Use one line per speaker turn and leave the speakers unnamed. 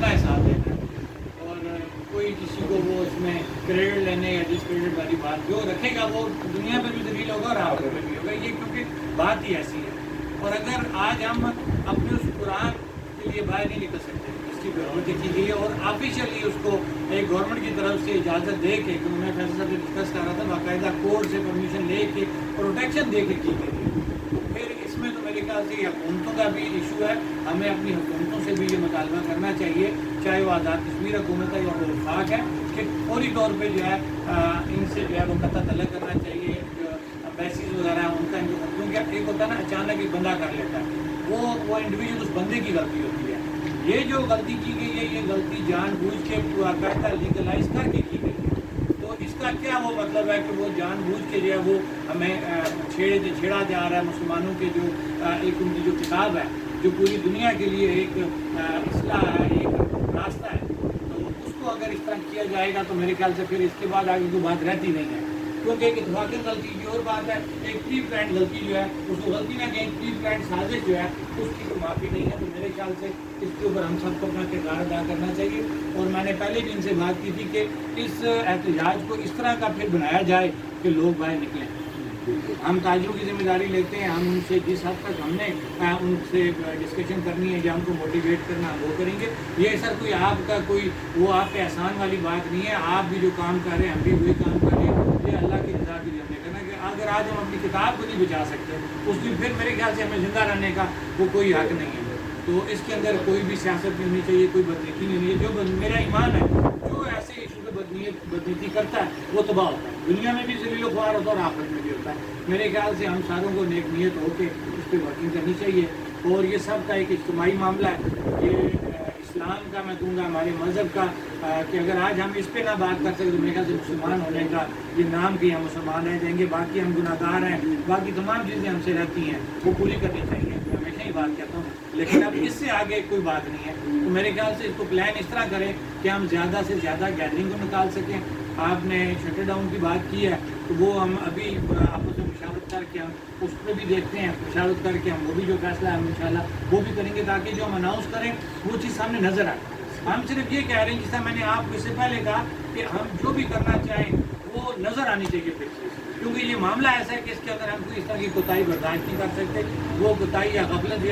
اپنا حساب دینا ہے، اور کوئی کسی کو وہ اس میں کریڈٹ لینے یا ڈسکریڈٹ والی بات جو رکھے گا وہ دنیا میں بھی ذلیل ہوگا اور آخرت میں بھی ہوگا، یہ کیونکہ بات ہی ایسی ہے۔ اور اگر آج ہم اپنے اس قرآن کے لیے باہر نہیں نکل سکتے، اس کی ضرورت کی گئی ہے، اور آفیشیلی اس کو ایک گورنمنٹ کی طرف سے اجازت دے کے، کہ میں فیصلہ سے ڈسکس کر رہا تھا، باقاعدہ کورٹ سے پرمیشن لے کے پروٹیکشن دے کے کی گئی ہے، تو پھر اس میں تو میرے خیال سے یہ حکومتوں کا بھی ایشو ہے، ہمیں اپنی حکومتوں سے بھی یہ مطالبہ کرنا چاہیے، چاہے وہ آزاد کشمیر حکومت ہے یا وہ وفاق ہے، کہ فوری طور پہ جو ہے ان سے جو ہے وہ قطع طلب کرنا چاہیے، جو امبیسیز وغیرہ ہیں ان کا، کیونکہ ایک ہوتا ہے نا اچانک ایک بندہ کر لیتا ہے، وہ انڈیویجول اس بندے کی غلطی ہوتی ہے، یہ جو غلطی کی گئی ہے یہ غلطی جان بوجھ کے باقاعدہ لیگلائز کر کے کی گئی ہے، تو اس کا کیا وہ مطلب ہے کہ وہ جان بوجھ کے جو ہے وہ ہمیں چھیڑا جا رہا ہے مسلمانوں کے جو ایک ان کی جو کتاب ہے جو پوری دنیا کے لیے ایک اصلاح ہے، ایک راستہ ہے، تو اس کو اگر اس طرح کیا جائے گا تو میرے خیال سے پھر اس کے بعد آگے کوئی بات رہتی نہیں ہے، کیونکہ ایک اتفاقی غلطی کی اور بات ہے، ایک پری پلانڈ غلطی جو ہے اس کو غلطی نہ کہیں، پری پلانڈ سازش جو ہے اس کی کوئی معافی نہیں ہے، تو میرے خیال سے اس کے اوپر ہم سب کو اپنا کردار ادا کرنا چاہیے، اور میں نے پہلے بھی ان سے بات کی تھی کہ اس احتجاج کو اس طرح کا پھر بنایا جائے کہ لوگ باہر نکلیں، ہم تاجروں کی ذمہ داری لیتے ہیں، ہم ان سے جس حد تک ہم نے ان سے ڈسکشن کرنی ہے یا ہم کو موٹیویٹ کرنا وہ کریں گے، یہ سر کوئی آپ کا کوئی وہ آپ پہ احسان والی بات نہیں ہے، آپ بھی جو کام کر رہے ہیں ہم بھی وہی کام کر رہے ہیں، یہ اللہ کی رضا کے لیے ہم نے کرنا کہ اگر آج ہم اپنی کتاب کو نہیں بچا سکتے اس دن پھر میرے خیال سے ہمیں زندہ رہنے کا وہ کوئی حق نہیں ہے، تو اس کے اندر کوئی بھی سیاست نہیں ہونی چاہیے، کوئی بدنیتی نہیں ہونی چاہیے، جو میرا ایمان ہے جو ایسے ایشو پہ بدنیتی کرتا ہے وہ تباہ ہوتا ہے، دنیا میں بھی ذلیل و خوار ہوتا ہے اور آخرت میں بھی ہوتا ہے، میرے خیال سے ہم ساروں کو نیک نیت ہو کے اس پہ ورکنگ کرنی چاہیے، اور یہ سب کا ایک اجتماعی معاملہ ہے، یہ اسلام کا میں کہوں گا ہمارے مذہب کا، کہ اگر آج ہم اس پہ نہ بات کر سکتے تو میرے خیال سے مسلمان ہونے کا یہ نام کہ ہم مسلمان رہ جائیں گے، باقی ہم گناہ گار ہیں، باقی تمام چیزیں ہم سے رہتی ہیں وہ پوری کرنی چاہیے، میں ہمیشہ ہی بات کہتا ہوں، لیکن اب اس سے آگے کوئی بات نہیں ہے، تو میرے خیال سے اس کو پلان اس طرح کریں کہ ہم زیادہ سے زیادہ گیدرنگ کو نکال سکیں، آپ نے شٹر ڈاؤن کی بات کی ہے تو وہ ہم ابھی آپس میں مشاورت کر کے ہم اس پہ بھی دیکھتے ہیں، مشاورت کر کے ہم وہ بھی جو فیصلہ ہے ہم انشاءاللہ وہ بھی کریں گے، تاکہ جو ہم اناؤنس کریں وہ چیز سامنے نظر آئے، ہم صرف یہ کہہ رہے ہیں جس طرح میں نے آپ کو اس سے پہلے کہا کہ ہم جو بھی کرنا چاہیں وہ نظر آنی چاہیے پھر سے، کیونکہ یہ معاملہ ایسا ہے کہ اس کے اندر ہم کوئی اس طرح کی کوتاہی برداشت نہیں کر سکتے، وہ کوتاہی یا غفلت جو ہے